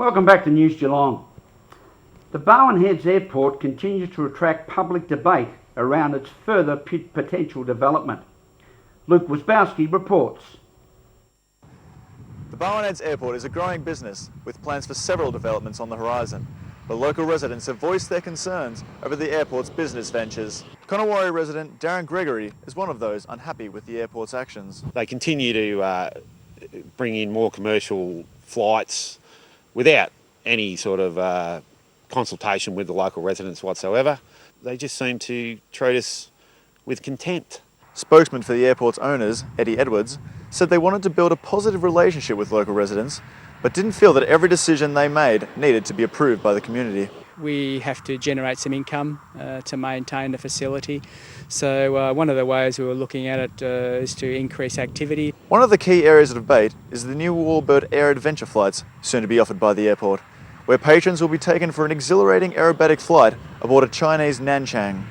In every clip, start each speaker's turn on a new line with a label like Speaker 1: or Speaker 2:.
Speaker 1: Welcome back to News Geelong. The Barwon Heads Airport continues to attract public debate around its further potential development. Luke Wasbowski reports.
Speaker 2: The Barwon Heads Airport is a growing business with plans for several developments on the horizon, but local residents have voiced their concerns over the airport's business ventures. Conowari resident Darren Gregory is one of those unhappy with the airport's actions.
Speaker 3: They continue to bring in more commercial flights without any sort of consultation with the local residents whatsoever. They just seem to treat us with contempt.
Speaker 2: Spokesman for the airport's owners, Eddie Edwards, said they wanted to build a positive relationship with local residents, but didn't feel that every decision they made needed to be approved by the community.
Speaker 4: We have to generate some income to maintain the facility. So one of the ways we were looking at it is to increase activity.
Speaker 2: One of the key areas of debate is the new Warbird Air Adventure flights soon to be offered by the airport, where patrons will be taken for an exhilarating aerobatic flight aboard a Chinese Nanchang.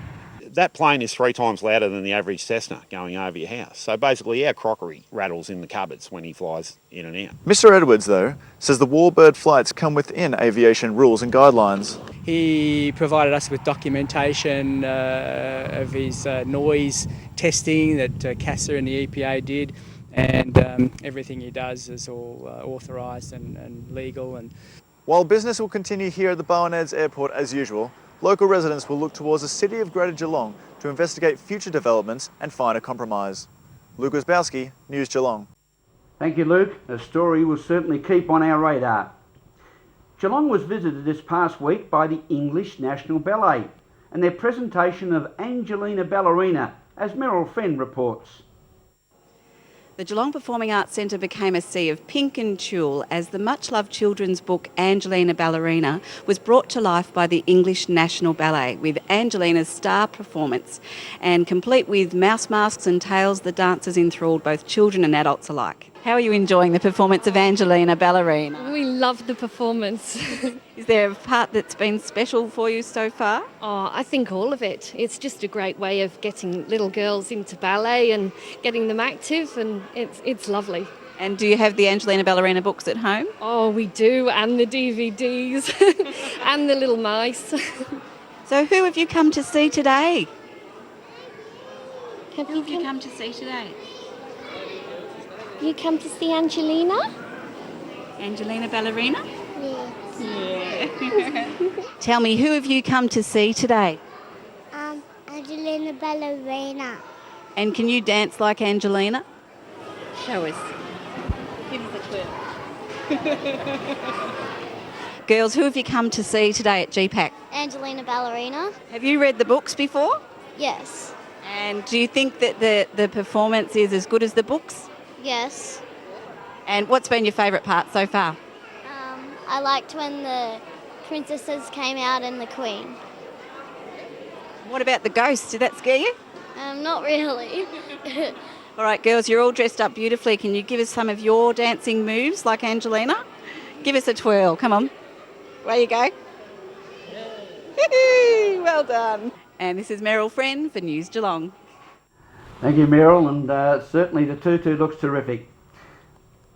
Speaker 3: That plane is 3 times louder than the average Cessna going over your house. So basically our crockery rattles in the cupboards when he flies in and out.
Speaker 2: Mr. Edwards, though, says the Warbird flights come within aviation rules and guidelines.
Speaker 4: He provided us with documentation of his noise testing that CASA and the EPA did, and everything he does is all authorised and legal. And
Speaker 2: while business will continue here at the Barwon Heads Airport as usual, local residents will look towards the City of Greater Geelong to investigate future developments and find a compromise. Luke Wasbowski, News Geelong.
Speaker 1: Thank you, Luke. A story we'll certainly keep on our radar. Geelong was visited this past week by the English National Ballet and their presentation of Angelina Ballerina, as Meryl Fenn reports.
Speaker 5: The Geelong Performing Arts Centre became a sea of pink and tulle as the much-loved children's book Angelina Ballerina was brought to life by the English National Ballet with Angelina's star performance, and complete with mouse masks and tails, the dancers enthralled both children and adults alike. How are you enjoying the performance of Angelina Ballerina?
Speaker 6: We love the performance.
Speaker 5: Is there a part that's been special for you so far?
Speaker 6: Oh, I think all of it. It's just a great way of getting little girls into ballet and getting them active, and it's lovely.
Speaker 5: And do you have the Angelina Ballerina books at home?
Speaker 6: Oh, we do, and the DVDs and the little mice.
Speaker 5: So who have you come to see today?
Speaker 6: Have
Speaker 5: Who have you come to see today?
Speaker 6: you come to see Angelina?
Speaker 5: Angelina Ballerina?
Speaker 6: Yeah.
Speaker 5: Tell me, who have you come to see today?
Speaker 7: Angelina Ballerina.
Speaker 5: And can you dance like Angelina?
Speaker 6: Show us.
Speaker 5: Give us a clue. Girls, who have you come to see today at GPAC?
Speaker 7: Angelina Ballerina.
Speaker 5: Have you read the books before?
Speaker 7: Yes.
Speaker 5: And do you think that the performance is as good as the books?
Speaker 7: Yes.
Speaker 5: And what's been your favourite part so far?
Speaker 7: I liked when the princesses came out and the queen.
Speaker 5: What about the ghosts? Did that scare you?
Speaker 7: Not really.
Speaker 5: All right, girls, you're all dressed up beautifully. Can you give us some of your dancing moves like Angelina? Give us a twirl. Come on. Away you go. Well done. And this is Meryl Fenn for News Geelong.
Speaker 1: Thank you, Meryl, and certainly the tutu looks terrific.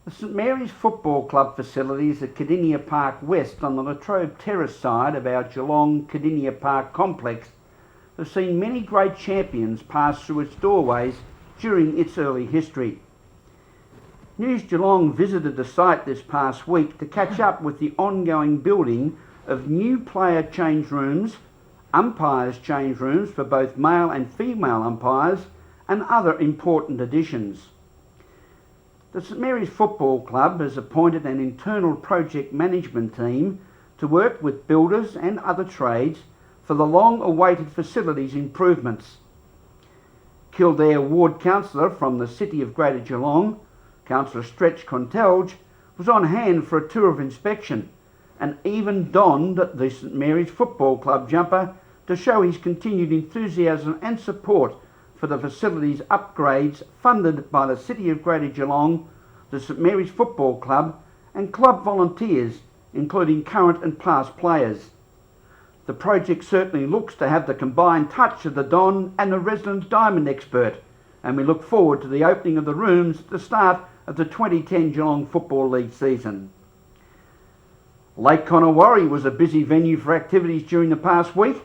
Speaker 1: The St Mary's Football Club facilities at Cardinia Park West on the Latrobe Terrace side of our Geelong Cardinia Park complex have seen many great champions pass through its doorways during its early history. News Geelong visited the site this past week to catch up with the ongoing building of new player change rooms, umpires change rooms for both male and female umpires, and other important additions. The St Mary's Football Club has appointed an internal project management team to work with builders and other trades for the long-awaited facilities improvements. Kildare Ward Councillor from the City of Greater Geelong, Councillor Stretch Contelge, was on hand for a tour of inspection and even donned the St Mary's Football Club jumper to show his continued enthusiasm and support for the facilities upgrades funded by the City of Greater Geelong, the St Mary's Football Club and club volunteers, including current and past players. The project certainly looks to have the combined touch of the Don and the resident diamond expert, and we look forward to the opening of the rooms at the start of the 2010 Geelong Football League season. Lake Connewarre was a busy venue for activities during the past week,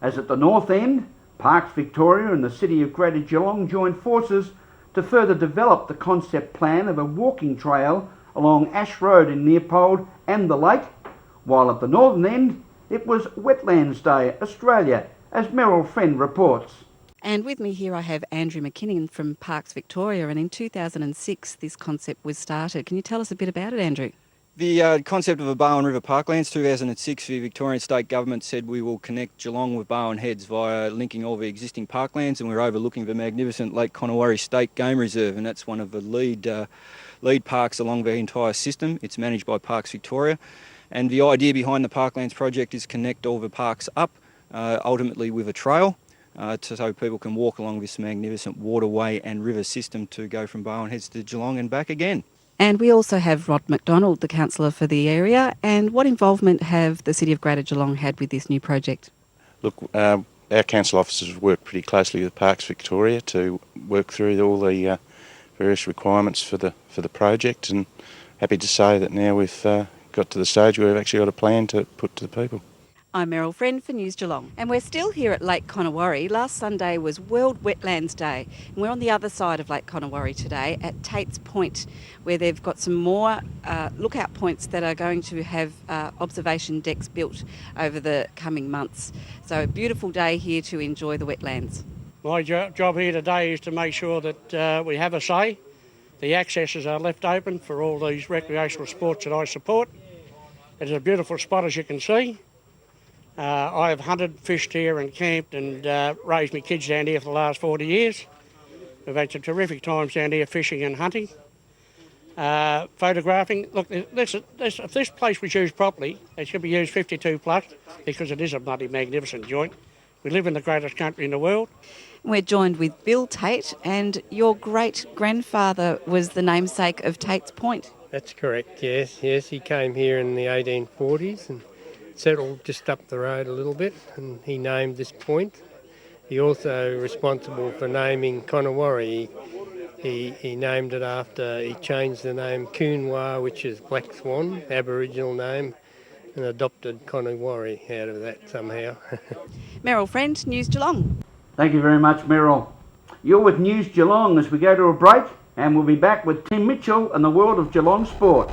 Speaker 1: as at the north end, Parks Victoria and the City of Greater Geelong joined forces to further develop the concept plan of a walking trail along Ash Road in Leopold and the lake, while at the northern end it was Wetlands Day Australia, as Meryl Friend reports.
Speaker 5: And with me here I have Andrew McKinnon from Parks Victoria, and in 2006 this concept was started. Can you tell us a bit about it, Andrew?
Speaker 8: The concept of a Barwon River Parklands, 2006, the Victorian State Government said we will connect Geelong with Barwon Heads via linking all the existing parklands, and we're overlooking the magnificent Lake Connewarre State Game Reserve, and that's one of the lead parks along the entire system. It's managed by Parks Victoria, and the idea behind the Parklands project is connect all the parks up, ultimately with a trail, so people can walk along this magnificent waterway and river system to go from Barwon Heads to Geelong and back again.
Speaker 5: And we also have Rod McDonald, the councillor for the area. And what involvement have the City of Greater Geelong had with this new project?
Speaker 9: Look, our council officers work pretty closely with Parks Victoria to work through all the various requirements for the project, and happy to say that now we've got to the stage where we've actually got a plan to put to the people.
Speaker 5: I'm Meryl Friend for News Geelong, and we're still here at Lake Connewarre. Last Sunday was World Wetlands Day, and we're on the other side of Lake Connewarre today at Tate's Point, where they've got some more lookout points that are going to have observation decks built over the coming months. So a beautiful day here to enjoy the wetlands.
Speaker 10: My job here today is to make sure that we have a say. The accesses are left open for all these recreational sports that I support. It's a beautiful spot, as you can see. I have hunted, fished here and camped and raised my kids down here for the last 40 years. We've had some terrific times down here fishing and hunting. Photographing. Look, if this place was used properly, it should be used 52 plus, because it is a bloody magnificent joint. We live in the greatest country in the world.
Speaker 5: We're joined with Bill Tate, and your great-grandfather was the namesake of Tate's Point.
Speaker 11: That's correct, yes. He came here in the 1840s and settled just up the road a little bit, and he named this point. He also responsible for naming Connewarre. He named it after, he changed the name Coonwar, which is Black Swan, Aboriginal name, and adopted Connewarre out of that somehow.
Speaker 5: Meryl Friend, News Geelong.
Speaker 1: Thank you very much, Meryl. You're with News Geelong as we go to a break, and we'll be back with Tim Mitchell and the world of Geelong sport.